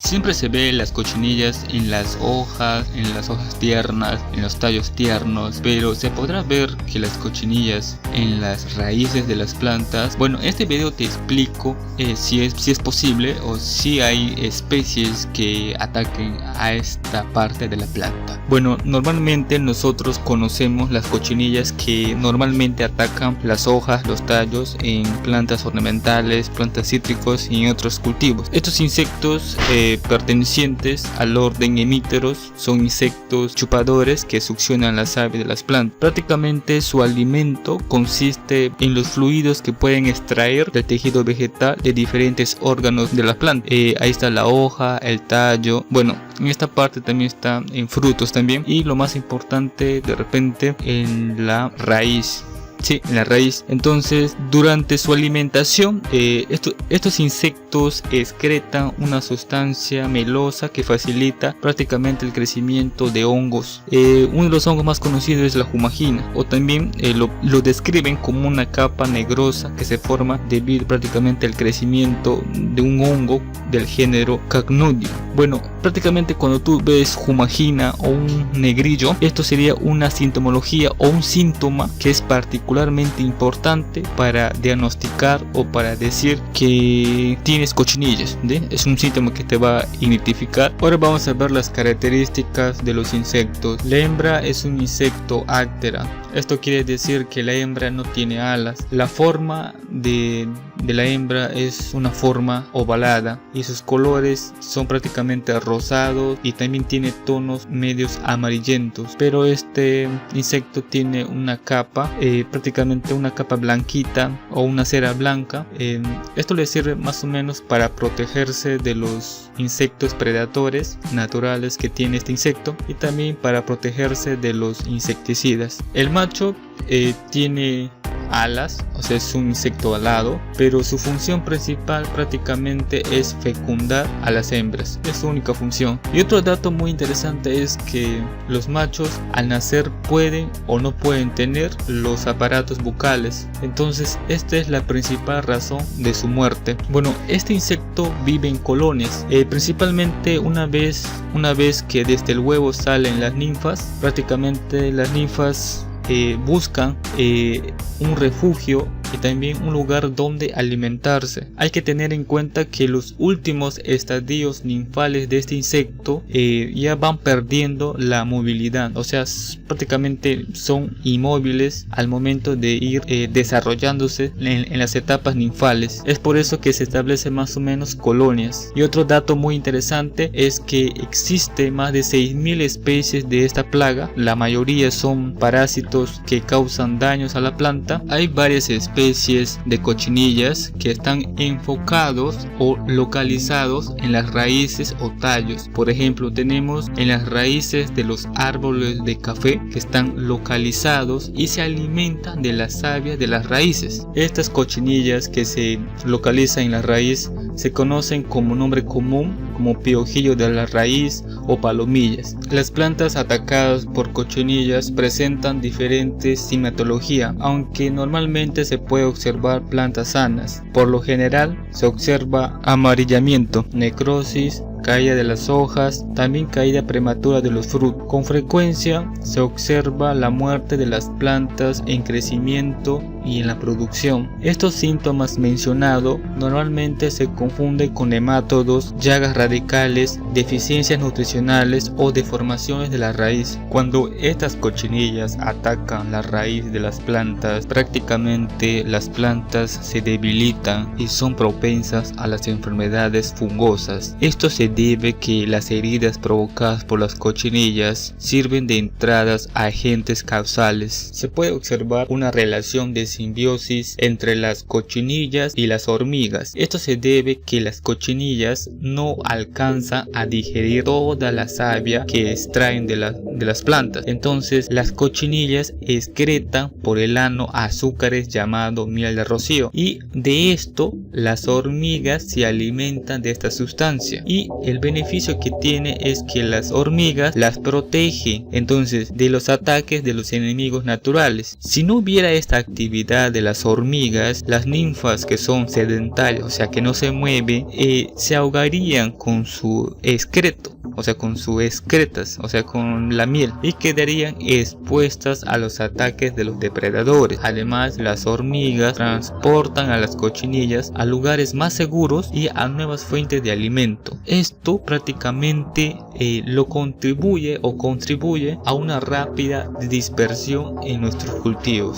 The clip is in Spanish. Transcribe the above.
Siempre se ve las cochinillas en las hojas tiernas, en los tallos tiernos, pero se podrá ver que las cochinillas en las raíces de las plantas. Bueno, en este video te explico si es posible o si hay especies que ataquen a esta parte de la planta. Bueno, normalmente nosotros conocemos las cochinillas que normalmente atacan las hojas, los tallos en plantas ornamentales, plantas cítricos y en otros cultivos. Estos insectos pertenecientes al orden hemípteros son insectos chupadores que succionan la savia de las plantas. Prácticamente su alimento consiste en los fluidos que pueden extraer del tejido vegetal de diferentes órganos de la planta. Ahí está la hoja, el tallo, bueno, en esta parte también está en frutos también, y lo más importante de repente en la raíz. Sí, en la raíz. Entonces, durante su alimentación, estos insectos excretan una sustancia melosa que facilita prácticamente el crecimiento de hongos. Uno de los hongos más conocidos es la fumagina, o también lo describen como una capa negrosa que se forma debido prácticamente al crecimiento de un hongo del género Cacnodium. Bueno, prácticamente cuando tú ves fumagina o un negrillo, esto sería una sintomología o un síntoma que es particularmente importante para diagnosticar o para decir que tienes cochinillas, ¿sí? Es un síntoma que te va a identificar. Ahora vamos a ver las características de los insectos. La hembra es un insecto áctera. Esto quiere decir que la hembra no tiene alas. La forma de la hembra es una forma ovalada y sus colores son prácticamente rosados y también tiene tonos medios amarillentos. Pero este insecto tiene una capa, prácticamente una capa blanquita o una cera blanca. Esto le sirve más o menos para protegerse de los insectos predadores naturales que tiene este insecto y también para protegerse de los insecticidas. El macho tiene alas, o sea, es un insecto alado, pero su función principal prácticamente es fecundar a las hembras, es su única función. Y otro dato muy interesante es que los machos al nacer pueden o no pueden tener los aparatos bucales, entonces esta es la principal razón de su muerte. Bueno, este insecto vive en colonias, principalmente una vez que desde el huevo salen las ninfas, prácticamente las ninfas buscan un refugio y también un lugar donde alimentarse. Hay que tener en cuenta que los últimos estadios ninfales de este insecto ya van perdiendo la movilidad, o sea, prácticamente son inmóviles al momento de ir desarrollándose en las etapas ninfales. Es por eso que se establecen más o menos colonias. Y otro dato muy interesante es que existe más de 6.000 especies de esta plaga. La mayoría son parásitos que causan daños a la planta. Hay varias especies de cochinillas que están enfocados o localizados en las raíces o tallos. Por ejemplo, tenemos en las raíces de los árboles de café que están localizados y se alimentan de la savia de las raíces. Estas cochinillas que se localizan en la raíz se conocen como nombre común como piojillo de la raíz o palomillas. Las plantas atacadas por cochinillas presentan diferentes sintomatología, aunque normalmente se puede observar plantas sanas. Por lo general se observa amarillamiento, necrosis, caída de las hojas, también caída prematura de los frutos. Con frecuencia se observa la muerte de las plantas en crecimiento y en la producción. Estos síntomas mencionados normalmente se confunden con hemátodos, llagas radicales, deficiencias nutricionales o deformaciones de la raíz. Cuando estas cochinillas atacan la raíz de las plantas, prácticamente las plantas se debilitan y son propensas a las enfermedades fungosas. Esto se debe que las heridas provocadas por las cochinillas sirven de entradas a agentes causales. Se puede observar una relación de simbiosis entre las cochinillas y las hormigas. Esto se debe que las cochinillas no alcanzan a digerir toda la savia que extraen de las plantas. Entonces las cochinillas excretan por el ano azúcares llamado miel de rocío, y de esto las hormigas se alimentan de esta sustancia, y el beneficio que tiene es que las hormigas las protegen entonces de los ataques de los enemigos naturales. Si no hubiera esta actividad actividad de las hormigas, las ninfas que son sedentarias, o sea que no se mueven, se ahogarían con su excreto, o sea con sus excretas, o sea con la miel, y quedarían expuestas a los ataques de los depredadores. Además, las hormigas transportan a las cochinillas a lugares más seguros y a nuevas fuentes de alimento. Esto prácticamente lo contribuye a una rápida dispersión en nuestros cultivos.